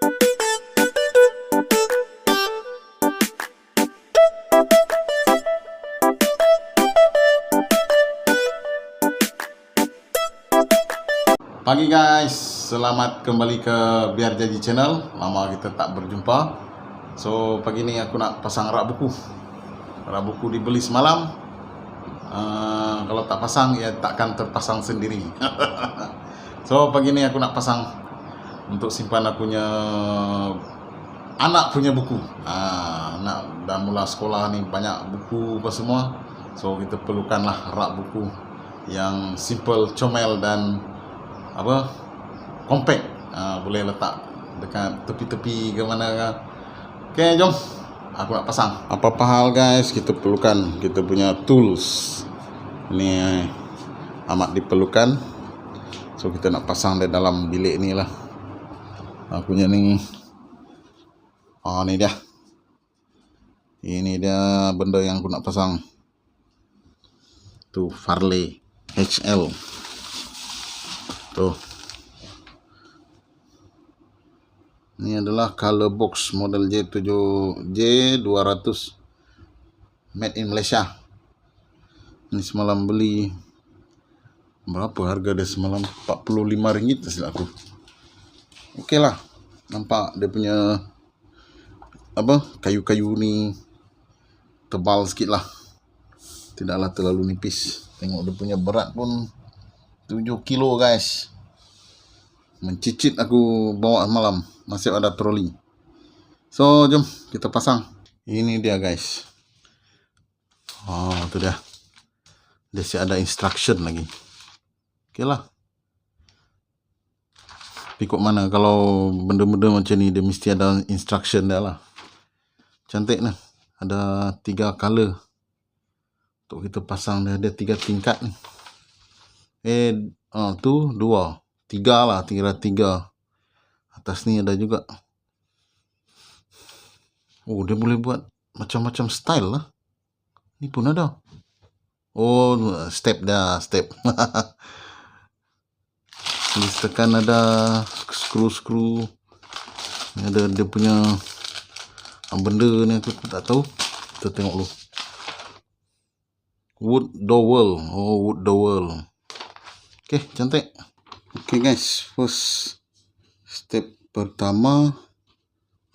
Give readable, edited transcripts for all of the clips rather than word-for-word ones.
Pagi guys, selamat kembali ke Biar Jadi Channel. Lama kita tak berjumpa. So pagi ni aku nak pasang rak buku. Rak buku dibeli semalam. Kalau tak pasang, ia takkan terpasang sendiri. So pagi ni aku nak pasang untuk simpan aku punya anak punya buku. Anak dah mula sekolah ni, banyak buku apa semua. So kita perlukanlah rak buku yang simple, comel dan compact. Boleh letak dekat tepi-tepi ke mana ke. Okay, jom aku nak pasang. Apa-apa hal guys, kita perlukan kita punya tools. Ini amat diperlukan. So kita nak pasang di dalam bilik ni lah. Aku punya ni. Ni dia. Ini dia benda yang aku nak pasang. Tu Farley HL. Tuh. Ini adalah color box model J200 made in Malaysia. Ini semalam beli, berapa harga dia semalam? RM45 tak silap aku. Okey lah. Nampak dia punya kayu-kayu ni tebal sikit lah. Tidaklah terlalu nipis. Tengok dia punya berat pun 7 kilo guys. Mencicit aku bawa malam. Masih ada troli. So jom kita pasang. Ini dia guys. Tu dia. Dia masih ada instruction lagi. Okey lah. Tapi kok mana kalau benda-benda macam ni, dia mesti ada instruction dia lah. Cantik lah. Ada 3 color. Untuk kita pasang dia ada 3 tingkat ni. Tu 2, 3 lah, kira 3. Atas ni ada juga. Dia boleh buat macam-macam style lah. Ni pun ada. Step dah, step. Ni tekan ada skru-skru. Ni ada dia punya benda ni aku tak tahu. Kita tengok dulu. Wood dowel. Wood dowel. Okay, cantik. Okay guys, first step pertama,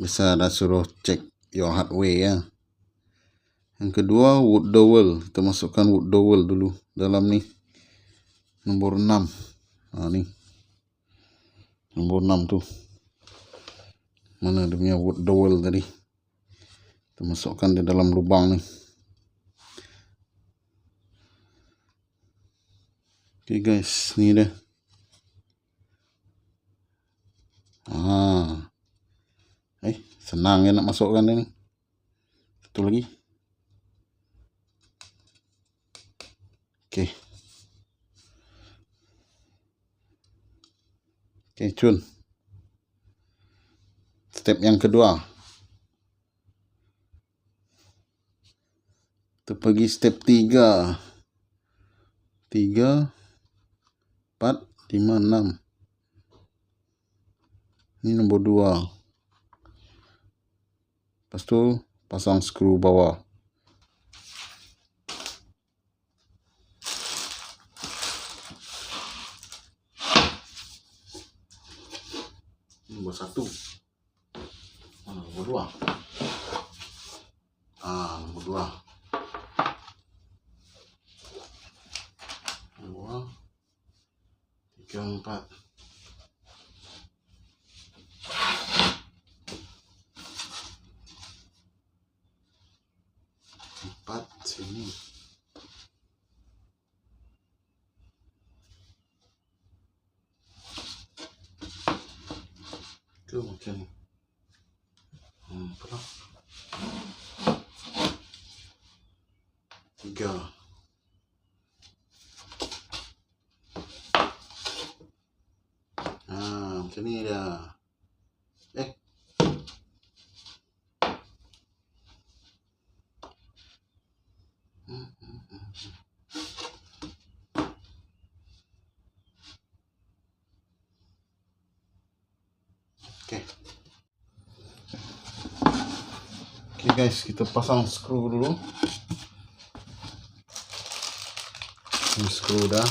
biasa dah suruh check your hardware ya. Yang kedua, wood dowel. Kita masukkan wood dowel dulu dalam ni. Nombor 6. Ni. Nombor 6 tu. Mana dia punya wood dowel tadi? Kita masukkan di dalam lubang ni. Okay guys, ni dia. Senang ya nak masukkan dia ni. Satu lagi. Okay, cun. Step yang kedua. Kita pergi step 3. 3, 4, 5, 6. Ini nombor 2. Lepas tu pasang skru bawah. Nombor 1. Nombor 2. Nombor 2. 2, 3, 4. Sini. Itu macam ni. Berapa? 3. Macam ni dah. Okay. Okay guys, kita pasang skru dulu. Ini skru dah.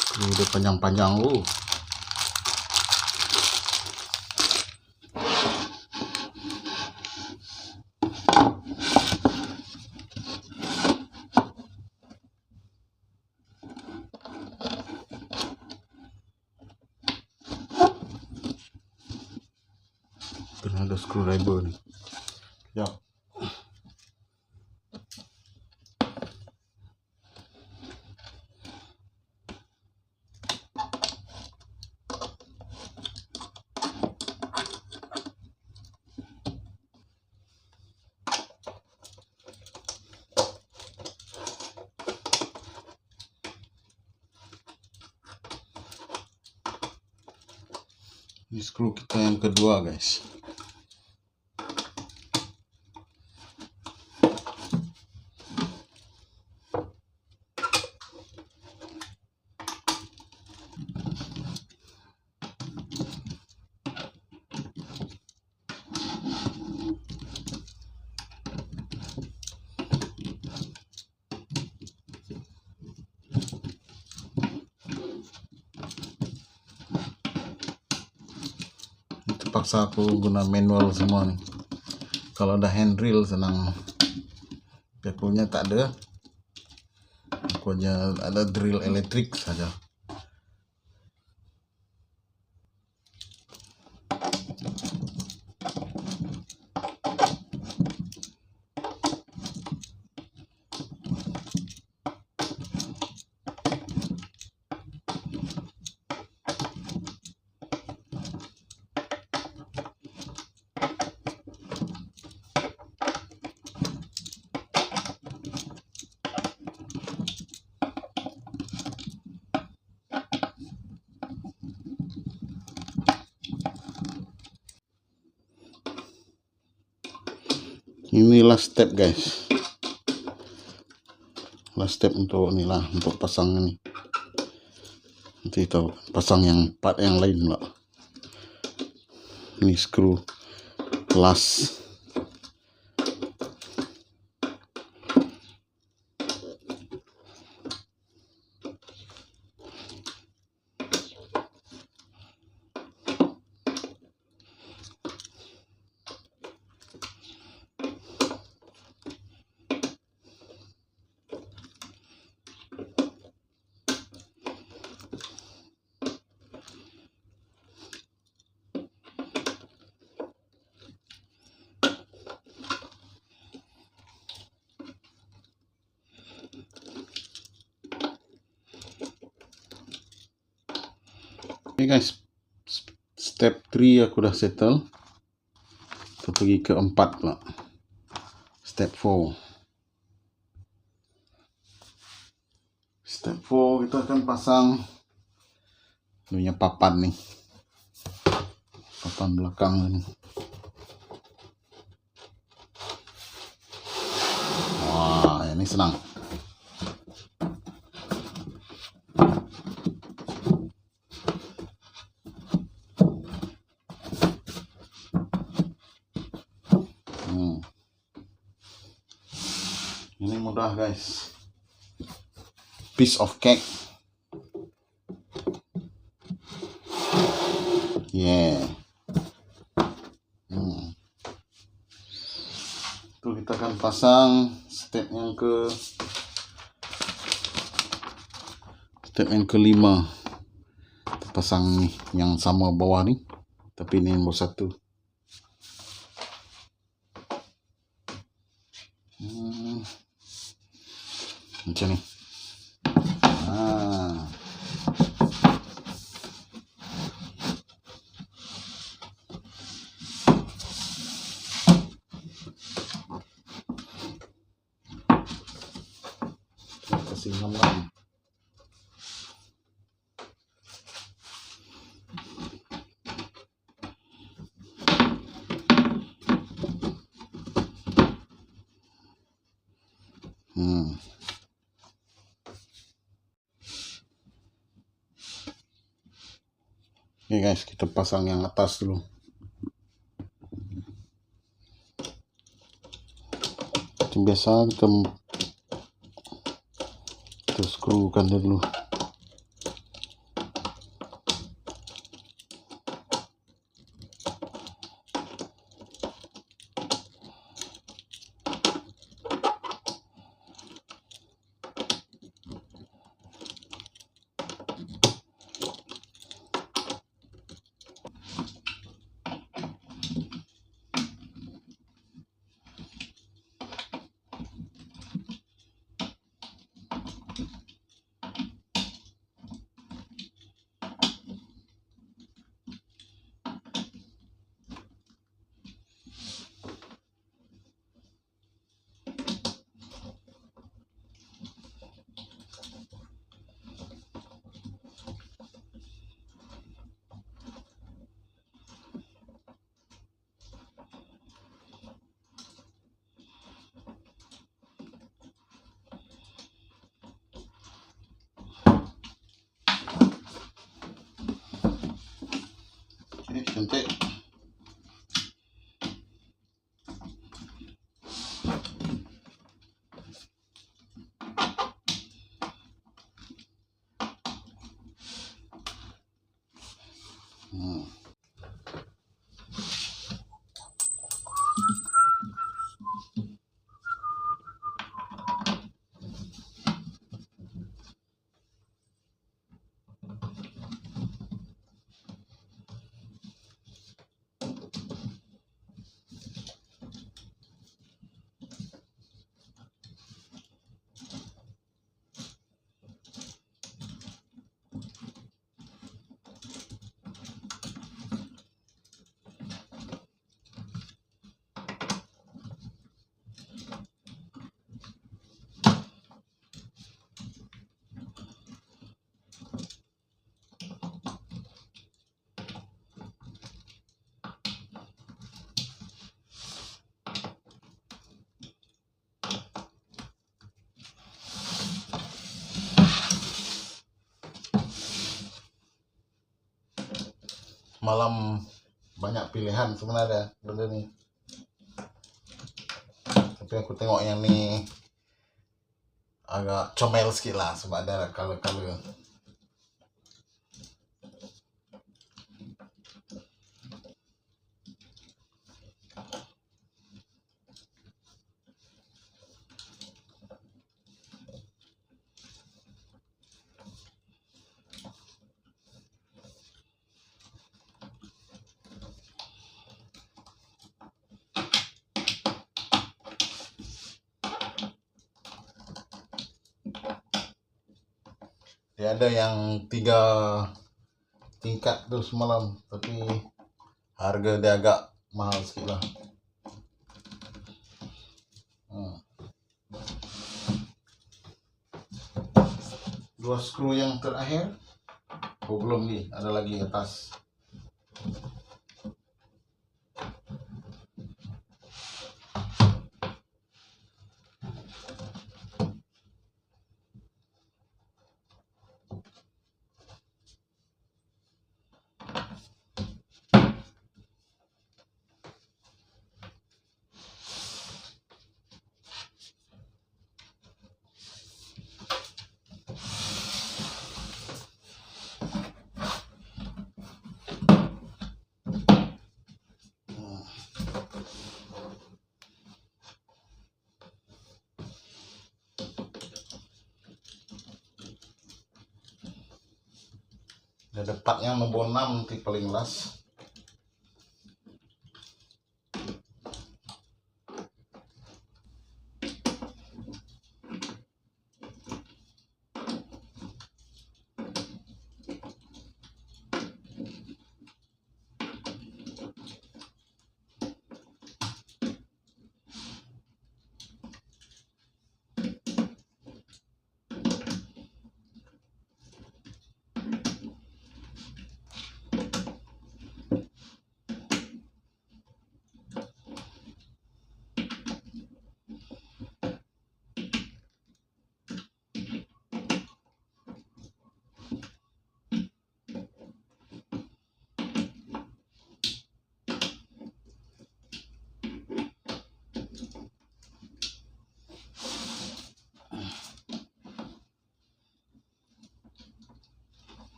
Skru dia panjang-panjang dulu. Ada screwdriver ni. Sekejap. Ini skru kita yang kedua guys. Terpaksa aku guna manual semua ni. Kalau ada handrail senang. Akunya tak ada. Aku hanya ada drill elektrik saja. Ini last step guys. Last step untuk ni lah, untuk pasang ni. Nanti tahu pasang yang part yang lain pula. Ini skru last. Okay guys, step 3 aku dah settle. Kita pergi ke 4 pula. Step 4. Step 4 kita akan pasang punya papan ni. Papan belakang ni. Wah, ini senang. Ini mudah guys. Piece of cake. Yeah. Itu kita akan pasang step yang kelima. Kita pasang ni yang sama bawah ni, tapi ini nombor 1. Macam ni. Kasih ngam-ngam. Oke guys, kita pasang yang atas dulu. Seperti biasa kita skrukan dulu. Oke, cantik. Malam banyak pilihan sebenarnya benda ni, tapi aku tengok yang ni agak comel sikit lah sebab ada color-color. Dia ada yang 3 tingkat tu semalam, tapi harga dia agak mahal sikit lah. Dua skru yang terakhir, oh belum ni, ada lagi atas. Ada part yang nombor 6 nanti paling last.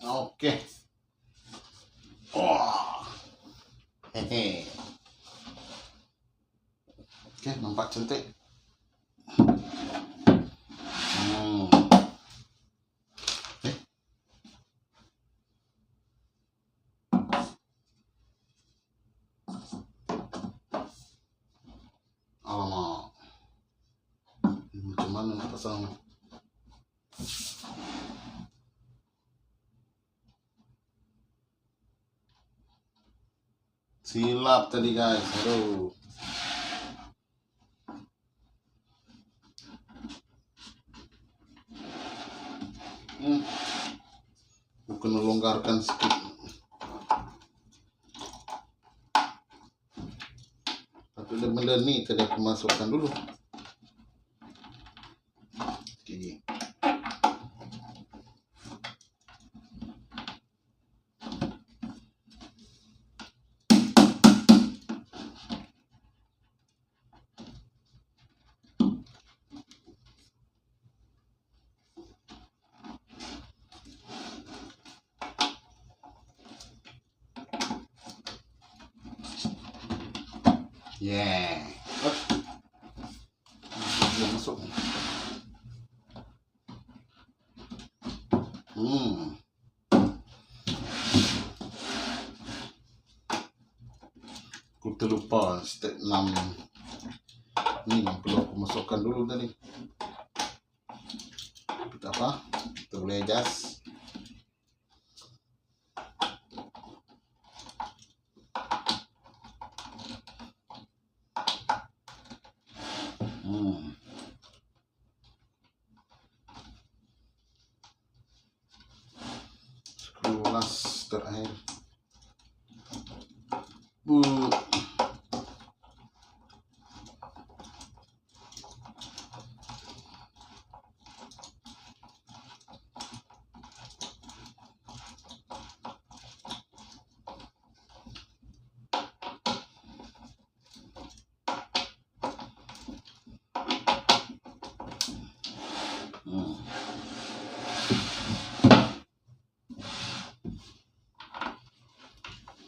Oke. Wah. Hehe. Oke, nampak cantik. Alamak. Macam mana nak pasang? Silap tadi guys. Aduh. Bukan melonggarkan sedikit. Tapi benda ni tadi aku masukkan dulu. Okay. Yeah. Dia masuk. Aku terlupa step 6 ni yang perlu aku masukkan dulu tadi. Tapi tak apa, kita boleh adjust. Screw last terakhir.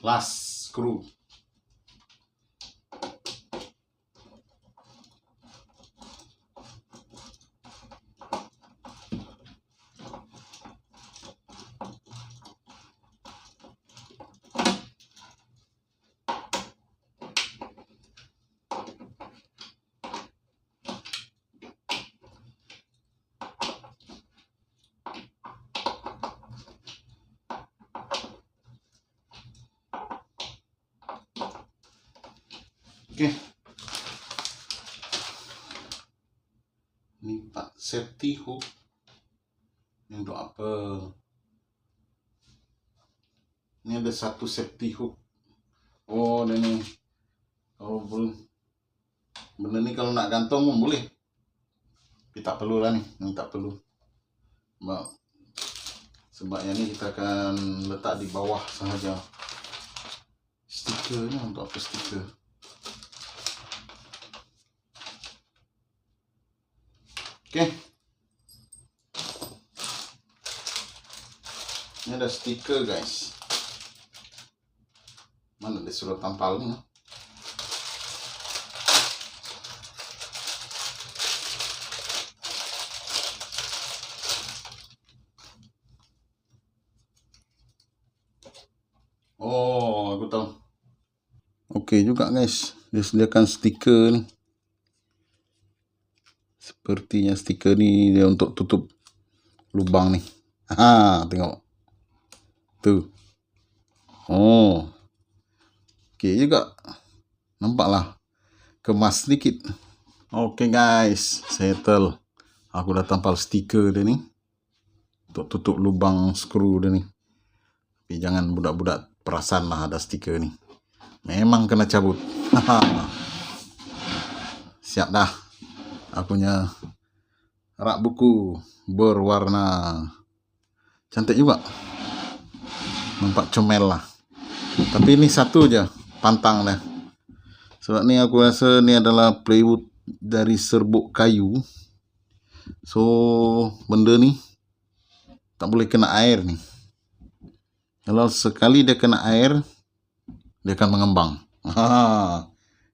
Last screw. Oke. Ini Pak safety hook. Ini untuk apa? Ini ada satu safety hook. Oh, ini kalau belum benda ni kalau nak gantung pun boleh. Tapi tak perlu lah ni. Ini tak perlu. Sebab yang ni kita akan letak di bawah sahaja. Stiker ni untuk apa stiker? Okay. Ini ada stiker guys. Mana dia suruh tampal ni? Oh, aku tahu. Okey juga guys. Dia sediakan stiker ni. Sepertinya stiker ni dia untuk tutup lubang ni. Ha, tengok. Tu. Oh. Okey juga. Nampaklah. Kemas sedikit. Okey guys, settle. Aku dah tampal stiker dia ni. Untuk tutup lubang skru dia ni. Tapi jangan budak-budak perasan lah ada stiker ni. Memang kena cabut. Siap dah. Aku punya rak buku berwarna cantik juga. Nampak comel lah. Tapi ini satu je pantang dah. Sebab ni aku rasa ni adalah plywood dari serbuk kayu. So benda ni tak boleh kena air ni. Kalau sekali dia kena air, dia akan mengembang.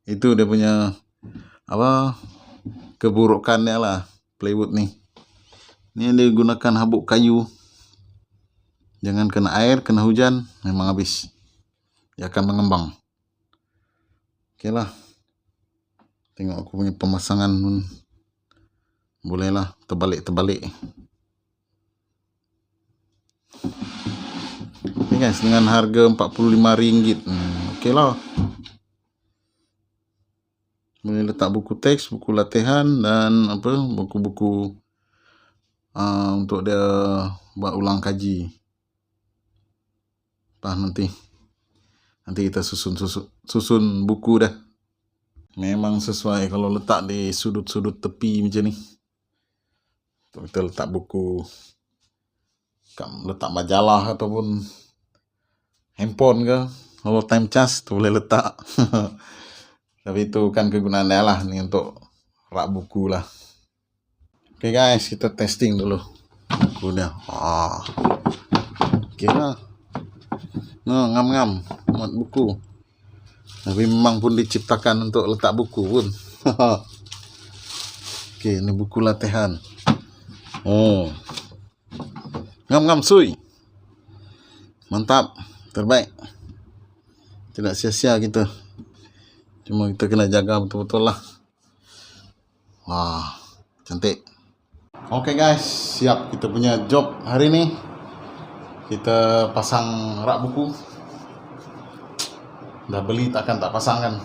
Itu dia punya keburukannya lah, plywood ni. Ni dia gunakan habuk kayu. Jangan kena air, kena hujan, memang habis. Dia akan mengembang. Okey lah. Tengok aku punya pemasangan pun. Boleh lah, terbalik-terbalik. Ni guys, dengan harga RM45. Okey lah. Boleh letak buku teks, buku latihan dan buku-buku untuk dia buat ulang kaji. Nanti kita susun buku dah. Memang sesuai kalau letak di sudut-sudut tepi macam ni. Kita letak buku, letak majalah ataupun handphone ke, kalau time charge tu boleh letak. Tapi itu kan kegunaan dia lah, ni untuk rak buku lah. Okay guys, kita testing dulu buku dia. Okay lah. Ngam-ngam muat buku. Tapi memang pun diciptakan untuk letak buku pun. Okay, ini buku latihan. Ngam-ngam suy. Mantap, terbaik. Tidak sia-sia kita. Cuma kita kena jaga betul-betul lah. Wah, cantik. Okay guys, siap kita punya job hari ni. Kita pasang rak buku. Dah beli takkan tak pasang kan.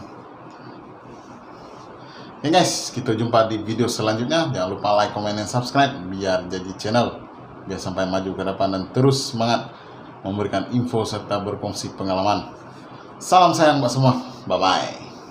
Okay guys, kita jumpa di video selanjutnya. Jangan lupa like, komen, dan subscribe biar jadi channel, biar sampai maju ke depan dan terus semangat memberikan info serta berkongsi pengalaman. Salam sayang buat semua. Bye bye.